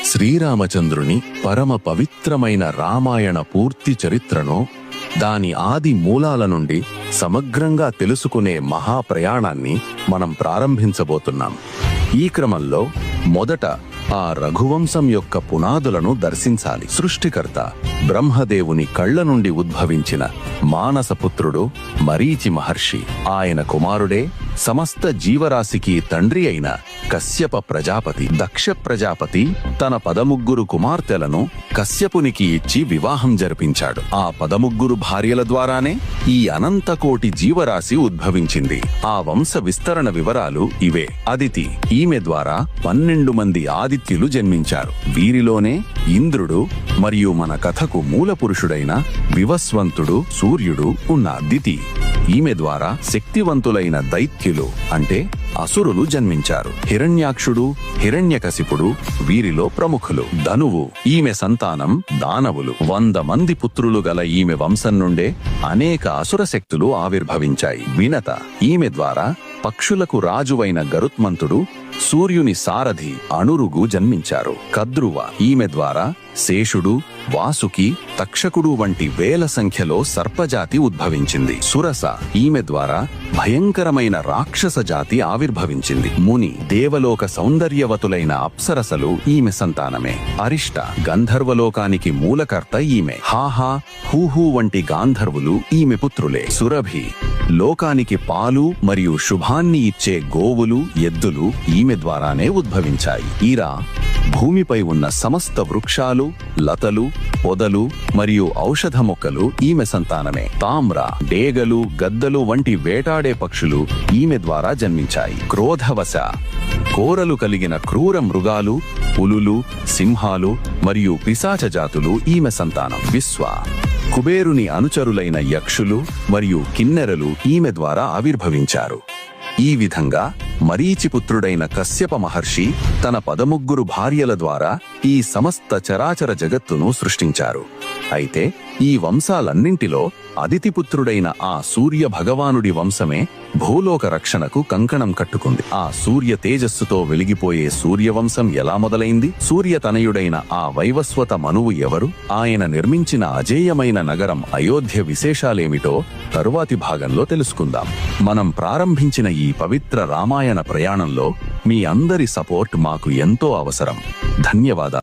శ్రీరామచంద్రుని పరమ పవిత్రమైన రామాయణ పూర్తి చరిత్రను, దాని ఆది మూలాల నుండి సమగ్రంగా తెలుసుకునే మహాప్రయాణాన్ని మనం ప్రారంభించబోతున్నాం. ఈ క్రమంలో మొదట ఆ రఘువంశం యొక్క పునాదులను దర్శించాలి. సృష్టికర్త బ్రహ్మదేవుని కళ్ల నుండి ఉద్భవించిన మానసపుత్రుడు మరీచి మహర్షి. ఆయన కుమారుడే సమస్త జీవరాశికి తండ్రి అయిన కశ్యప ప్రజాపతి. దక్ష ప్రజాపతి తన 13 కుమార్తెలను కశ్యపునికి ఇచ్చి వివాహం జరిపించాడు. ఆ 13 భార్యల ద్వారానే ఈ అనంతకోటి జీవరాశి ఉద్భవించింది. ఆ వంశ విస్తరణ వివరాలు ఇవే. అదితి, ఈమె ద్వారా 12 మంది ఆదిత్యులు జన్మించారు. వీరిలోనే ఇంద్రుడు మరియు మన కథకు మూల పురుషుడైన వివస్వంతుడు సూర్యుడు ఉన్నారు. దితి, ఈమె ద్వారా శక్తివంతులైన దైత్యులు అంటే అసురులు జన్మించారు. హిరణ్యాక్షుడు, హిరణ్యకశిపుడు వీరిలో ప్రముఖులు. ధనువు, ఈమె సంతానం దానవులు. 100 మంది పుత్రులు గల ఈమె వంశం నుండే అనేక అసుర శక్తులు ఆవిర్భవించాయి. వినత, ఈమె ద్వారా పక్షులకు రాజువైన గరుత్మంతుడు, సూర్యుని సారథి అనురుగు జన్మించారు. కద్రువ, ఈమె ద్వారా శేషుడు, వాసుకి, తక్షకుడు వంటి వేల సంఖ్యలో సర్పజాతి ఉద్భవించింది. సురస, ఈమె ద్వారా భయంకరమైన రాక్షస జాతి ఆవిర్భవించింది. ముని, దేవలోక సౌందర్యవతులైన అప్సరసలు ఈమె సంతానమే. అరిష్ట, గంధర్వలోకానికి మూలకర్త ఈమె. హాహా, హూహూ వంటి గాంధర్వులు ఈమె పుత్రులే. సురభి, లోకానికి పాలు మరియు శుభాన్ని ఇచ్చే గోవులు, ఎద్దులు ఈమె ద్వారానే ఉద్భవించాయి. ఈరా, భూమిపై ఉన్న సమస్త వృక్షాలు, లతలు, పొదలు మరియు ఔషధ మొక్కలు ఈమె సంతానమే. తామ్ర, డేగలు, గద్దలు వంటి వేటాడే పక్షులు ఈమె ద్వారా జన్మించాయి. క్రోధవశ, కోరలు కలిగిన క్రూర మృగాలు, పులులు, సింహాలు మరియు పిశాచ జాతులు ఈమె సంతానం. విశ్వ, కుబేరుని అనుచరులైన యక్షులు మరియు కిన్నెరలు ఈమె ద్వారా ఆవిర్భవించారు. ఈ విధంగా మరీచిపుత్రుడైన కశ్యప మహర్షి తన 13 భార్యల ద్వారా ఈ సమస్త చరాచర జగత్తును సృష్టించారు. అయితే ఈ వంశాలన్నింటిలో అదితిపుత్రుడైన ఆ సూర్య భగవానుడి వంశమే భూలోక రక్షణకు కంకణం కట్టుకుంది. ఆ సూర్య తేజస్సుతో వెలిగిపోయే సూర్యవంశం ఎలా మొదలైంది? సూర్యతనయుడైన ఆ వైవస్వత మనువు ఎవరు? ఆయన నిర్మించిన అజేయమైన నగరం అయోధ్య విశేషాలేమిటో తరువాతి భాగంలో తెలుసుకుందాం. మనం ప్రారంభించిన ఈ పవిత్ర రామాయణ ప్రయాణంలో మీ అందరి సపోర్ట్ మాకు ఎంతో అవసరం. ధన్యవాదాలు.